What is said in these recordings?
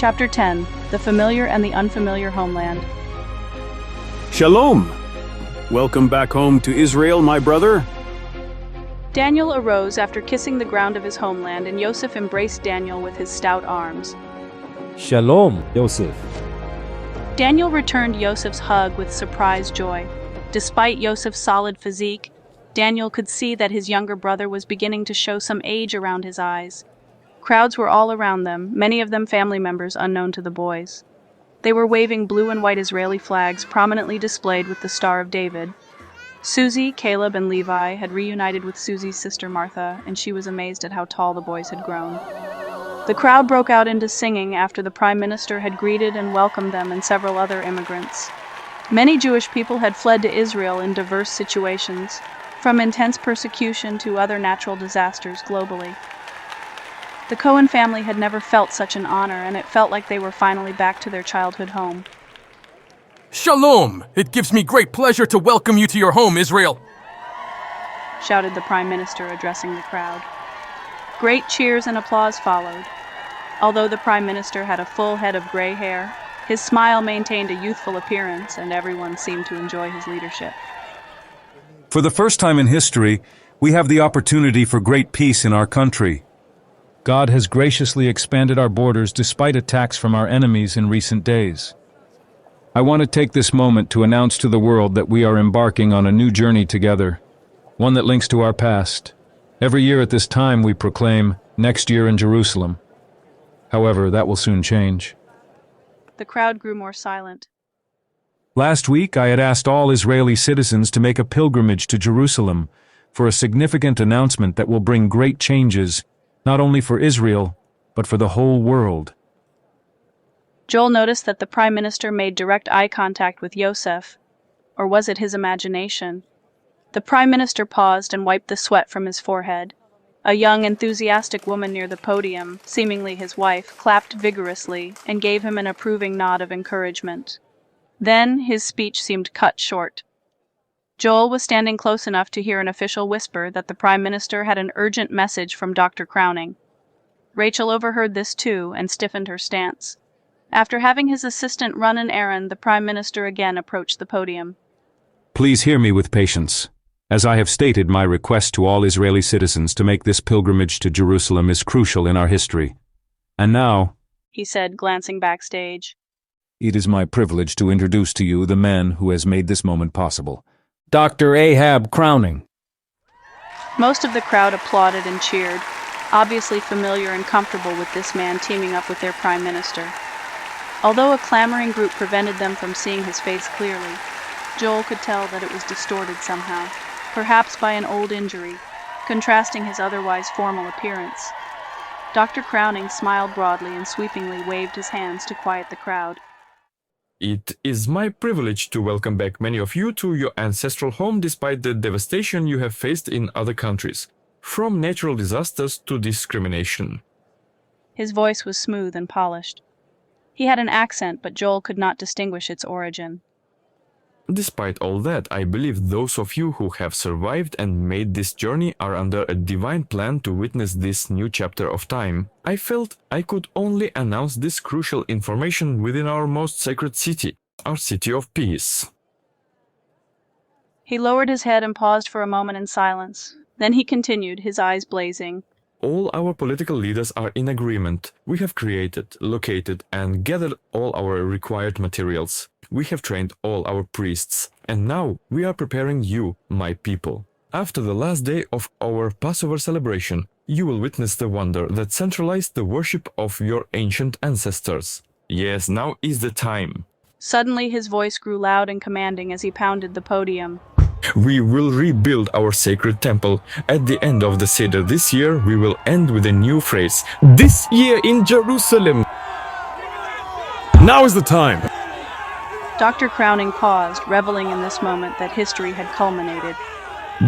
Chapter 10: The Familiar and the Unfamiliar Homeland. Shalom! Welcome back home to Israel, my brother. Daniel arose after kissing the ground of his homeland, and Yosef embraced Daniel with his stout arms. Shalom, Yosef. Daniel returned Yosef's hug with surprised joy. Despite Yosef's solid physique, Daniel could see that his younger brother was beginning to show some age around his eyes. Crowds were all around them, many of them family members unknown to the boys. They were waving blue and white Israeli flags prominently displayed with the Star of David. Susie, Caleb, and Levi had reunited with Susie's sister Martha, and she was amazed at how tall the boys had grown. The crowd broke out into singing after the Prime Minister had greeted and welcomed them and several other immigrants. Many Jewish people had fled to Israel in diverse situations, from intense persecution to other natural disasters globally. The Cohen family had never felt such an honor, and it felt like they were finally back to their childhood home. Shalom! It gives me great pleasure to welcome you to your home, Israel! Shouted the Prime Minister, addressing the crowd. Great cheers and applause followed. Although the Prime Minister had a full head of gray hair, his smile maintained a youthful appearance, and everyone seemed to enjoy his leadership. For the first time in history, we have the opportunity for great peace in our country. God has graciously expanded our borders despite attacks from our enemies in recent days. I want to take this moment to announce to the world that we are embarking on a new journey together, one that links to our past. Every year at this time we proclaim, "Next year in Jerusalem." However, that will soon change. The crowd grew more silent. Last week I had asked all Israeli citizens to make a pilgrimage to Jerusalem for a significant announcement that will bring great changes, not only for Israel, but for the whole world. Joel noticed that the Prime Minister made direct eye contact with Yosef. Or was it his imagination? The Prime Minister paused and wiped the sweat from his forehead. A young, enthusiastic woman near the podium, seemingly his wife, clapped vigorously and gave him an approving nod of encouragement. Then his speech seemed cut short. Joel was standing close enough to hear an official whisper that the Prime Minister had an urgent message from Dr. Crowning. Rachel overheard this too and stiffened her stance. After having his assistant run an errand, the Prime Minister again approached the podium. Please hear me with patience. As I have stated, my request to all Israeli citizens to make this pilgrimage to Jerusalem is crucial in our history. And now, he said, glancing backstage, it is my privilege to introduce to you the man who has made this moment possible. Dr. Ahab Crowning. Most of the crowd applauded and cheered, obviously familiar and comfortable with this man teaming up with their Prime Minister. Although a clamoring group prevented them from seeing his face clearly, Joel could tell that it was distorted somehow, perhaps by an old injury, contrasting his otherwise formal appearance. Dr. Crowning smiled broadly and sweepingly waved his hands to quiet the crowd. It is my privilege to welcome back many of you to your ancestral home despite the devastation you have faced in other countries, from natural disasters to discrimination. His voice was smooth and polished. He had an accent, but Joel could not distinguish its origin. Despite all that, I believe those of you who have survived and made this journey are under a divine plan to witness this new chapter of time. I felt I could only announce this crucial information within our most sacred city, our city of peace. He lowered his head and paused for a moment in silence. Then he continued, his eyes blazing. All our political leaders are in agreement. We have created, located, and gathered all our required materials. We have trained all our priests, and now we are preparing you, my people. After the last day of our Passover celebration, you will witness the wonder that centralized the worship of your ancient ancestors. Yes, now is the time. Suddenly his voice grew loud and commanding as he pounded the podium. We will rebuild our sacred temple. At the end of the Seder this year, we will end with a new phrase. This year in Jerusalem. Now is the time. Dr. Crowning paused, reveling in this moment that history had culminated.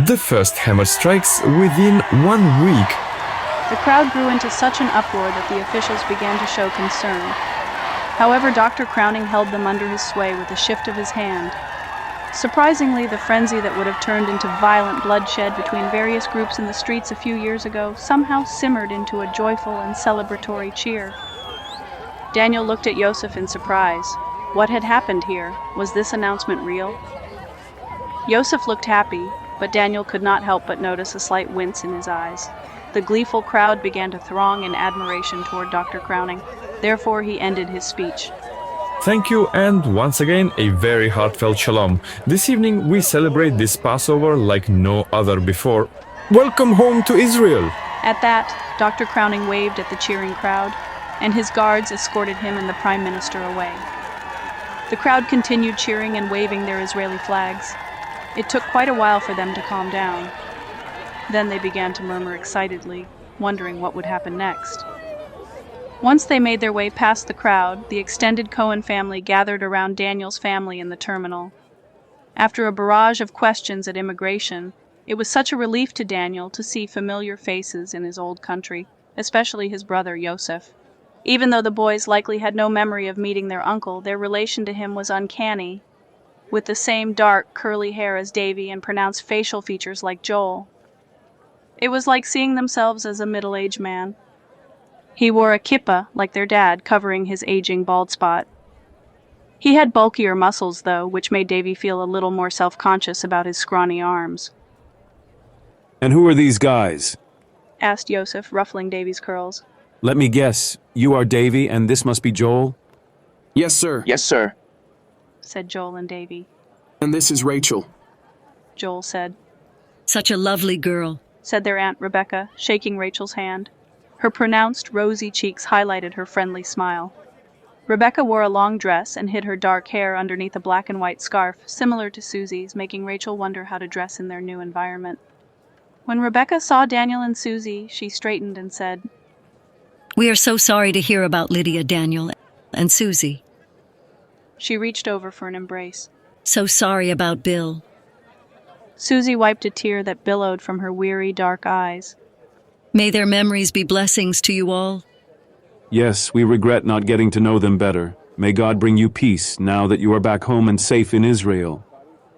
The first hammer strikes within 1 week. The crowd grew into such an uproar that the officials began to show concern. However, Dr. Crowning held them under his sway with a shift of his hand. Surprisingly, the frenzy that would have turned into violent bloodshed between various groups in the streets a few years ago somehow simmered into a joyful and celebratory cheer. Daniel looked at Yosef in surprise. What had happened here? Was this announcement real? Yosef looked happy, but Daniel could not help but notice a slight wince in his eyes. The gleeful crowd began to throng in admiration toward Dr. Crowning. Therefore, he ended his speech. Thank you, and once again, a very heartfelt shalom. This evening, we celebrate this Passover like no other before. Welcome home to Israel! At that, Dr. Crowning waved at the cheering crowd, and his guards escorted him and the Prime Minister away. The crowd continued cheering and waving their Israeli flags. It took quite a while for them to calm down. Then they began to murmur excitedly, wondering what would happen next. Once they made their way past the crowd, the extended Cohen family gathered around Daniel's family in the terminal. After a barrage of questions at immigration, it was such a relief to Daniel to see familiar faces in his old country, especially his brother Yosef. Even though the boys likely had no memory of meeting their uncle, their relation to him was uncanny, with the same dark, curly hair as Davy and pronounced facial features like Joel. It was like seeing themselves as a middle-aged man. He wore a kippah, like their dad, covering his aging bald spot. He had bulkier muscles, though, which made Davy feel a little more self-conscious about his scrawny arms. And who are these guys? Asked Yosef, ruffling Davy's curls. Let me guess, you are Davy and this must be Joel? Yes, sir. Yes, sir. Said Joel and Davy. And this is Rachel. Joel said. Such a lovely girl, Said their Aunt Rebecca, shaking Rachel's hand. Her pronounced, rosy cheeks highlighted her friendly smile. Rebecca wore a long dress and hid her dark hair underneath a black and white scarf, similar to Susie's, making Rachel wonder how to dress in their new environment. When Rebecca saw Daniel and Susie, she straightened and said, We are so sorry to hear about Lydia, Daniel, and Susie. She reached over for an embrace. So sorry about Bill. Susie wiped a tear that billowed from her weary, dark eyes. May their memories be blessings to you all. Yes, we regret not getting to know them better. May God bring you peace now that you are back home and safe in Israel,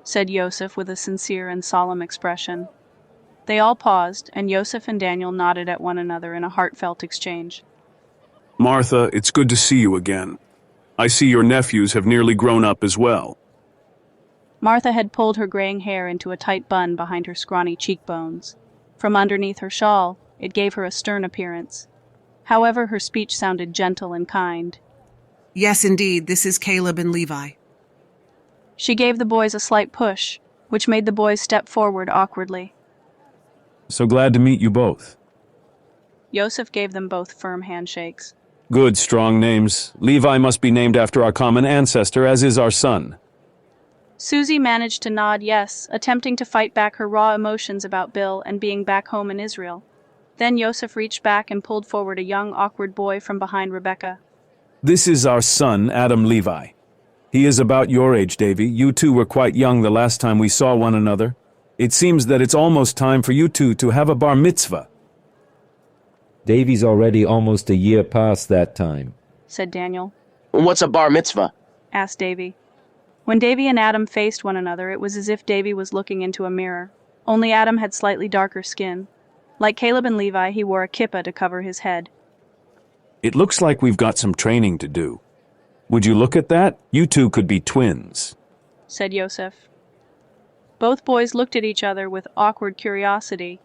Said Yosef with a sincere and solemn expression. They all paused, and Yosef and Daniel nodded at one another in a heartfelt exchange. Martha, it's good to see you again. I see your nephews have nearly grown up as well. Martha had pulled her graying hair into a tight bun behind her scrawny cheekbones. From underneath her shawl, it gave her a stern appearance. However, her speech sounded gentle and kind. Yes, indeed, this is Caleb and Levi. She gave the boys a slight push, which made the boys step forward awkwardly. So glad to meet you both. Yosef gave them both firm handshakes. Good, strong names. Levi must be named after our common ancestor, as is our son. Susie managed to nod yes, attempting to fight back her raw emotions about Bill and being back home in Israel. Then Yosef reached back and pulled forward a young, awkward boy from behind Rebecca. This is our son, Adam Levi. He is about your age, Davy. You two were quite young the last time we saw one another. It seems that it's almost time for you two to have a bar mitzvah. Davy's already almost a year past that time, Said Daniel. What's a bar mitzvah? Asked Davy. When Davy and Adam faced one another, it was as if Davy was looking into a mirror. Only Adam had slightly darker skin. Like Caleb and Levi, he wore a kippah to cover his head. It looks like we've got some training to do. Would you look at that? You two could be twins, Said Yosef. Both boys looked at each other with awkward curiosity.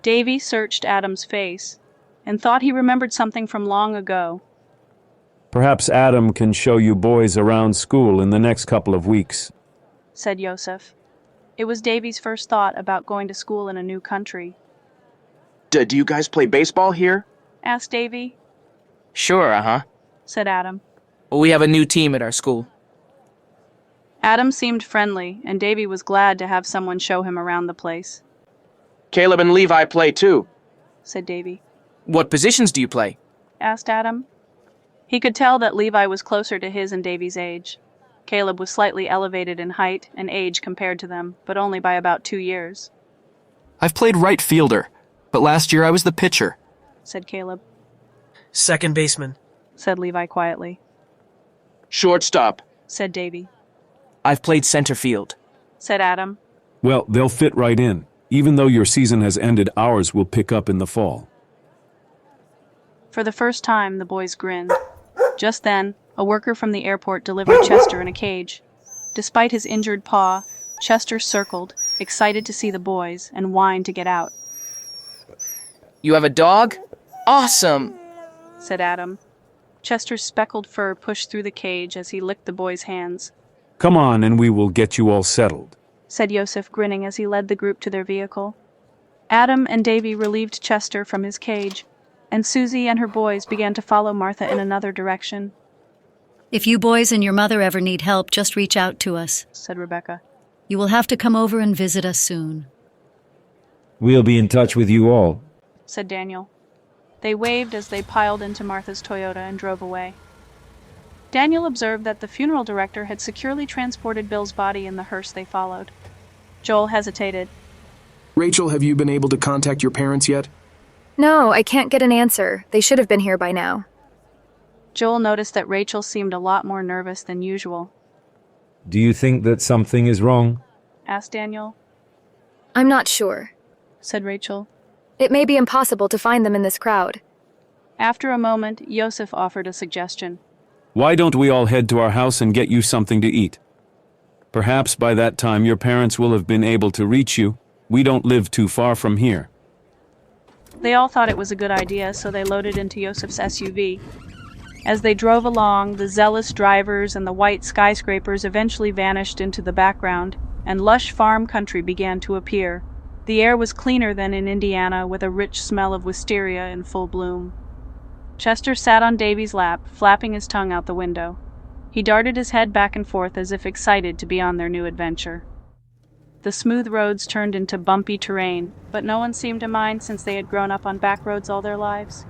Davy searched Adam's face and thought he remembered something from long ago. Perhaps Adam can show you boys around school in the next couple of weeks, Said Yosef. It was Davy's first thought about going to school in a new country. Do you guys play baseball here? Asked Davy. Sure, Said Adam. We have a new team at our school. Adam seemed friendly, and Davy was glad to have someone show him around the place. Caleb and Levi play too, Said Davy. What positions do you play? Asked Adam. He could tell that Levi was closer to his and Davy's age. Caleb was slightly elevated in height and age compared to them, but only by about 2 years. I've played right fielder, but last year I was the pitcher, Said Caleb. Second baseman. Said Levi quietly. Shortstop, Said Davy. I've played center field. Said Adam. Well, they'll fit right in. Even though your season has ended, ours will pick up in the fall. For the first time, the boys grinned. Just then, a worker from the airport delivered Chester in a cage. Despite his injured paw, Chester circled, excited to see the boys, and whined to get out. You have a dog? Awesome! Said Adam. Chester's speckled fur pushed through the cage as he licked the boy's hands. Come on and we will get you all settled, said Yosef, grinning as he led the group to their vehicle. Adam and Davy relieved Chester from his cage, and Susie and her boys began to follow Martha in another direction. If you boys and your mother ever need help, just reach out to us, said Rebecca. You will have to come over and visit us soon. We'll be in touch with you all, said Daniel. They waved as they piled into Martha's Toyota and drove away. Daniel observed that the funeral director had securely transported Bill's body in the hearse they followed. Joel hesitated. Rachel, have you been able to contact your parents yet? No, I can't get an answer. They should have been here by now. Joel noticed that Rachel seemed a lot more nervous than usual. Do you think that something is wrong? Asked Daniel. I'm not sure, said Rachel. It may be impossible to find them in this crowd. After a moment, Yosef offered a suggestion. Why don't we all head to our house and get you something to eat? Perhaps by that time your parents will have been able to reach you. We don't live too far from here. They all thought it was a good idea, so they loaded into Yosef's SUV. As they drove along, the zealous drivers and the white skyscrapers eventually vanished into the background, and lush farm country began to appear. The air was cleaner than in Indiana, with a rich smell of wisteria in full bloom. Chester sat on Davy's lap, flapping his tongue out the window. He darted his head back and forth as if excited to be on their new adventure. The smooth roads turned into bumpy terrain, but no one seemed to mind since they had grown up on back roads all their lives.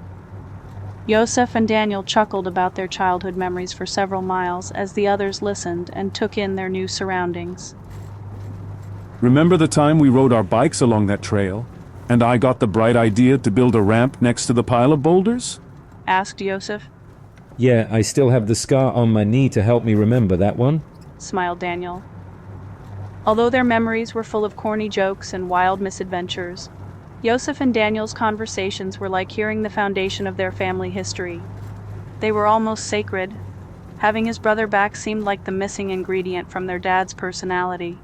Yosef and Daniel chuckled about their childhood memories for several miles as the others listened and took in their new surroundings. Remember the time we rode our bikes along that trail, and I got the bright idea to build a ramp next to the pile of boulders? Asked Yosef. Yeah, I still have the scar on my knee to help me remember that one, smiled Daniel. Although their memories were full of corny jokes and wild misadventures, Yosef and Daniel's conversations were like hearing the foundation of their family history. They were almost sacred. Having his brother back seemed like the missing ingredient from their dad's personality.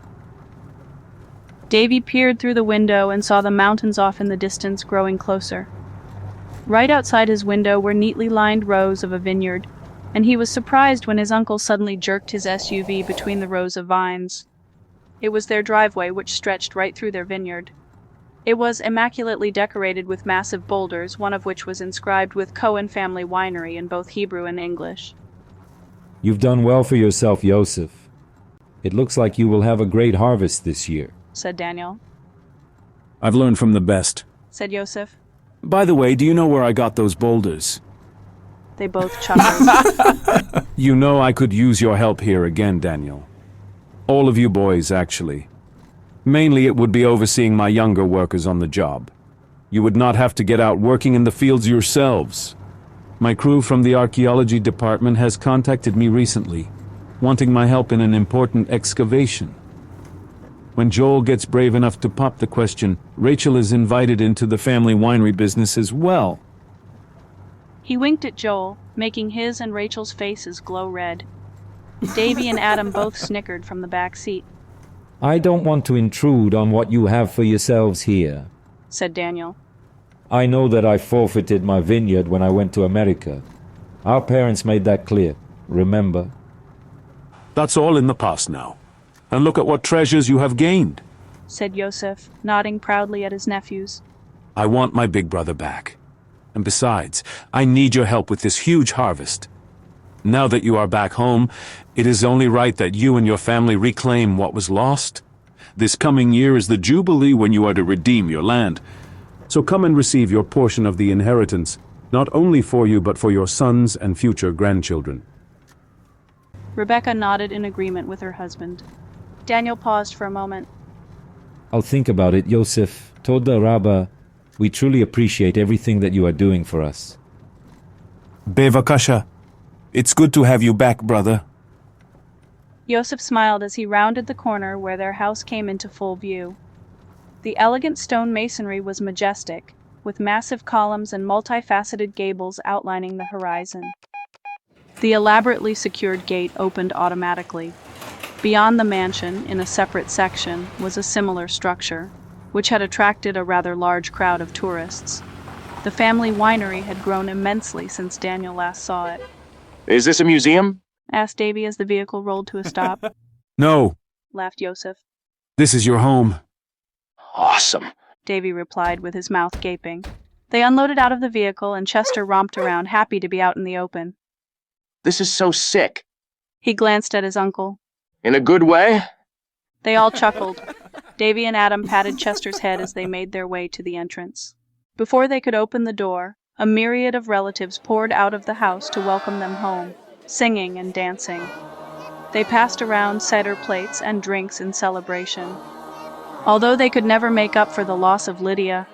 Davy peered through the window and saw the mountains off in the distance growing closer. Right outside his window were neatly lined rows of a vineyard, and he was surprised when his uncle suddenly jerked his SUV between the rows of vines. It was their driveway, which stretched right through their vineyard. It was immaculately decorated with massive boulders, one of which was inscribed with Cohen Family Winery in both Hebrew and English. You've done well for yourself, Yosef. It looks like you will have a great harvest this year, said Daniel. I've learned from the best, said Yosef. By the way, do you know where I got those boulders? They both chuckled. You know I could use your help here again, Daniel. All of you boys, actually. Mainly it would be overseeing my younger workers on the job. You would not have to get out working in the fields yourselves. My crew from the archaeology department has contacted me recently, wanting my help in an important excavation. When Joel gets brave enough to pop the question, Rachel is invited into the family winery business as well. He winked at Joel, making his and Rachel's faces glow red. Davy and Adam both snickered from the back seat. I don't want to intrude on what you have for yourselves here, said Daniel. I know that I forfeited my vineyard when I went to America. Our parents made that clear, remember? That's all in the past now. And look at what treasures you have gained, said Yosef, nodding proudly at his nephews. I want my big brother back. And besides, I need your help with this huge harvest. Now that you are back home, it is only right that you and your family reclaim what was lost. This coming year is the Jubilee when you are to redeem your land. So come and receive your portion of the inheritance, not only for you but for your sons and future grandchildren. Rebecca nodded in agreement with her husband. Daniel paused for a moment. I'll think about it, Yosef. Toda Rabba, we truly appreciate everything that you are doing for us. Bevakasha. It's good to have you back, brother. Yosef smiled as he rounded the corner where their house came into full view. The elegant stone masonry was majestic, with massive columns and multifaceted gables outlining the horizon. The elaborately secured gate opened automatically. Beyond the mansion, in a separate section, was a similar structure, which had attracted a rather large crowd of tourists. The family winery had grown immensely since Daniel last saw it. Is this a museum? Asked Davy as the vehicle rolled to a stop. No, Laughed Yosef. this is your home. Awesome. Davy replied with his mouth gaping. They unloaded out of the vehicle and Chester romped around, happy to be out in the open. This is so sick. He glanced at his uncle. In a good way? They all chuckled. Davy and Adam patted Chester's head as they made their way to the entrance. Before they could open the door, a myriad of relatives poured out of the house to welcome them home, singing and dancing. They passed around cider plates and drinks in celebration. Although they could never make up for the loss of Lydia,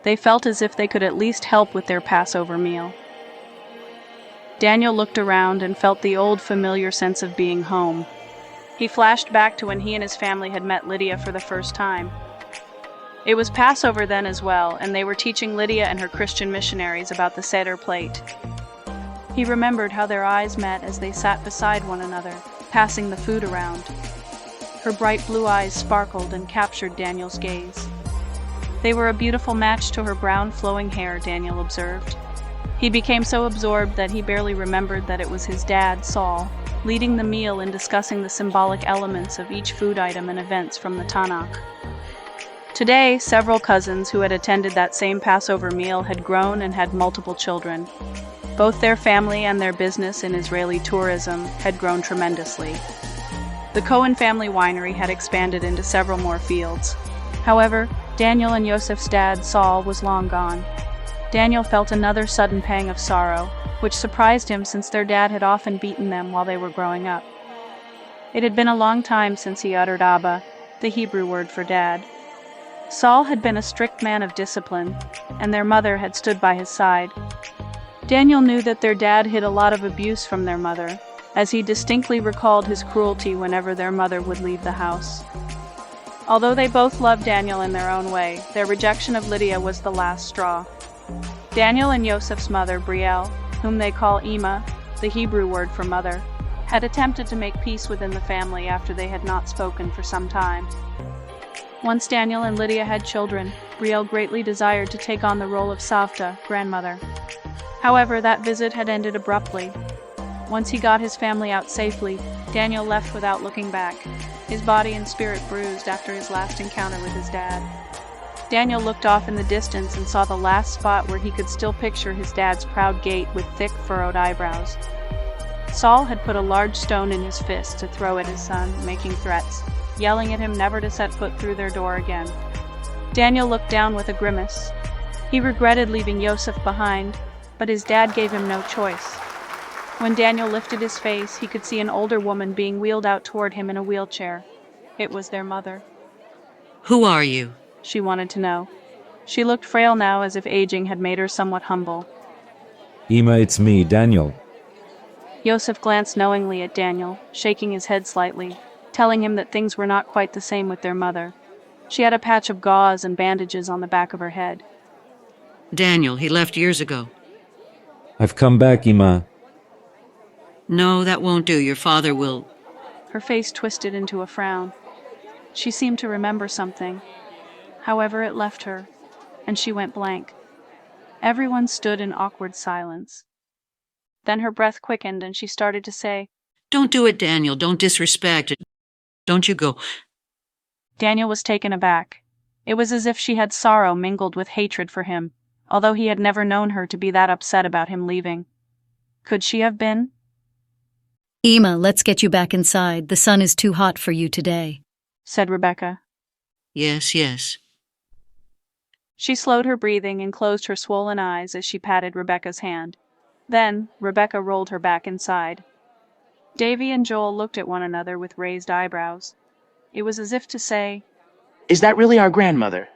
they felt as if they could at least help with their Passover meal. Daniel looked around and felt the old familiar sense of being home. He flashed back to when he and his family had met Lydia for the first time. It was Passover then as well, and they were teaching Lydia and her Christian missionaries about the Seder plate. He remembered how their eyes met as they sat beside one another, passing the food around. Her bright blue eyes sparkled and captured Daniel's gaze. They were a beautiful match to her brown flowing hair, Daniel observed. He became so absorbed that he barely remembered that it was his dad, Saul, leading the meal and discussing the symbolic elements of each food item and events from the Tanakh. Today, several cousins who had attended that same Passover meal had grown and had multiple children. Both their family and their business in Israeli tourism had grown tremendously. The Cohen family winery had expanded into several more fields. However, Daniel and Yosef's dad, Saul, was long gone. Daniel felt another sudden pang of sorrow, which surprised him since their dad had often beaten them while they were growing up. It had been a long time since he uttered Abba, the Hebrew word for dad. Saul had been a strict man of discipline, and their mother had stood by his side. Daniel knew that their dad hid a lot of abuse from their mother, as he distinctly recalled his cruelty whenever their mother would leave the house. Although they both loved Daniel in their own way, their rejection of Lydia was the last straw. Daniel and Yosef's mother, Brielle, whom they call Ima, the Hebrew word for mother, had attempted to make peace within the family after they had not spoken for some time. Once Daniel and Lydia had children, Brielle greatly desired to take on the role of Savta, grandmother. However, that visit had ended abruptly. Once he got his family out safely, Daniel left without looking back, his body and spirit bruised after his last encounter with his dad. Daniel looked off in the distance and saw the last spot where he could still picture his dad's proud gait with thick, furrowed eyebrows. Saul had put a large stone in his fist to throw at his son, making threats, yelling at him never to set foot through their door again. Daniel looked down with a grimace. He regretted leaving Yosef behind, but his dad gave him no choice. When Daniel lifted his face, he could see an older woman being wheeled out toward him in a wheelchair. It was their mother. "Who are you?" She wanted to know. She looked frail now, as if aging had made her somewhat humble. Ima, it's me, Daniel. Yosef glanced knowingly at Daniel, shaking his head slightly, telling him that things were not quite the same with their mother. She had a patch of gauze and bandages on the back of her head. "Daniel, he left years ago." I've come back, Ima. "No, that won't do. Your father will..." Her face twisted into a frown. She seemed to remember something. However, it left her, and she went blank. Everyone stood in awkward silence. Then her breath quickened and she started to say, "Don't do it, Daniel. Don't disrespect. Don't you go." Daniel was taken aback. It was as if she had sorrow mingled with hatred for him, although he had never known her to be that upset about him leaving. Could she have been? Ima, let's get you back inside. The sun is too hot for you today, said Rebecca. Yes, yes. She slowed her breathing and closed her swollen eyes as she patted Rebecca's hand. Then, Rebecca rolled her back inside. Davy and Joel looked at one another with raised eyebrows. It was as if to say, "Is that really our grandmother?"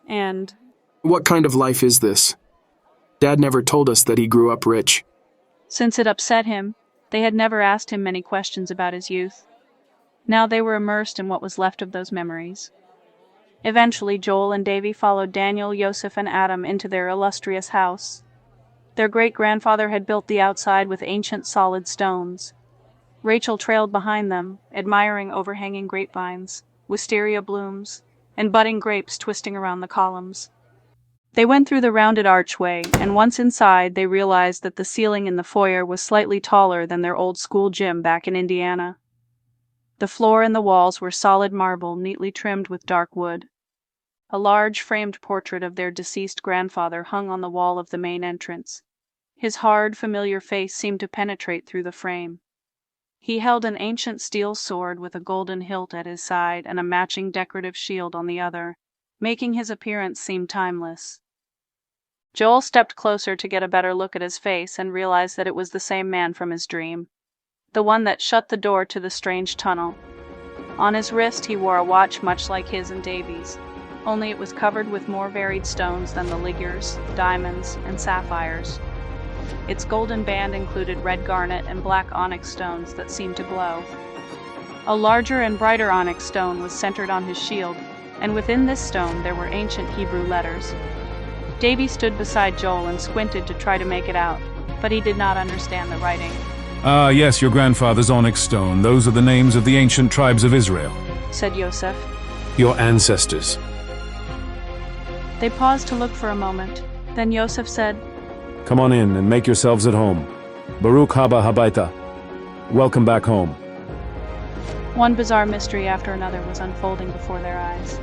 And, "What kind of life is this? Dad never told us that he grew up rich." Since it upset him, they had never asked him many questions about his youth. Now they were immersed in what was left of those memories. Eventually, Joel and Davy followed Daniel, Yosef, and Adam into their illustrious house. Their great-grandfather had built the outside with ancient solid stones. Rachel trailed behind them, admiring overhanging grapevines, wisteria blooms, and budding grapes twisting around the columns. They went through the rounded archway, and once inside, they realized that the ceiling in the foyer was slightly taller than their old school gym back in Indiana. The floor and the walls were solid marble, neatly trimmed with dark wood. A large framed portrait of their deceased grandfather hung on the wall of the main entrance. His hard, familiar face seemed to penetrate through the frame. He held an ancient steel sword with a golden hilt at his side and a matching decorative shield on the other, making his appearance seem timeless. Joel stepped closer to get a better look at his face and realized that it was the same man from his dream, the one that shut the door to the strange tunnel. On his wrist he wore a watch much like his and Davy's, only it was covered with more varied stones than the ligures, diamonds, and sapphires. Its golden band included red garnet and black onyx stones that seemed to glow. A larger and brighter onyx stone was centered on his shield, and within this stone there were ancient Hebrew letters. Davy stood beside Joel and squinted to try to make it out, but he did not understand the writing. Ah, yes, your grandfather's onyx stone. Those are the names of the ancient tribes of Israel, said Yosef. Your ancestors. They paused to look for a moment. Then Yosef said, Come on in and make yourselves at home. Baruch haba habaita. Welcome back home. One bizarre mystery after another was unfolding before their eyes.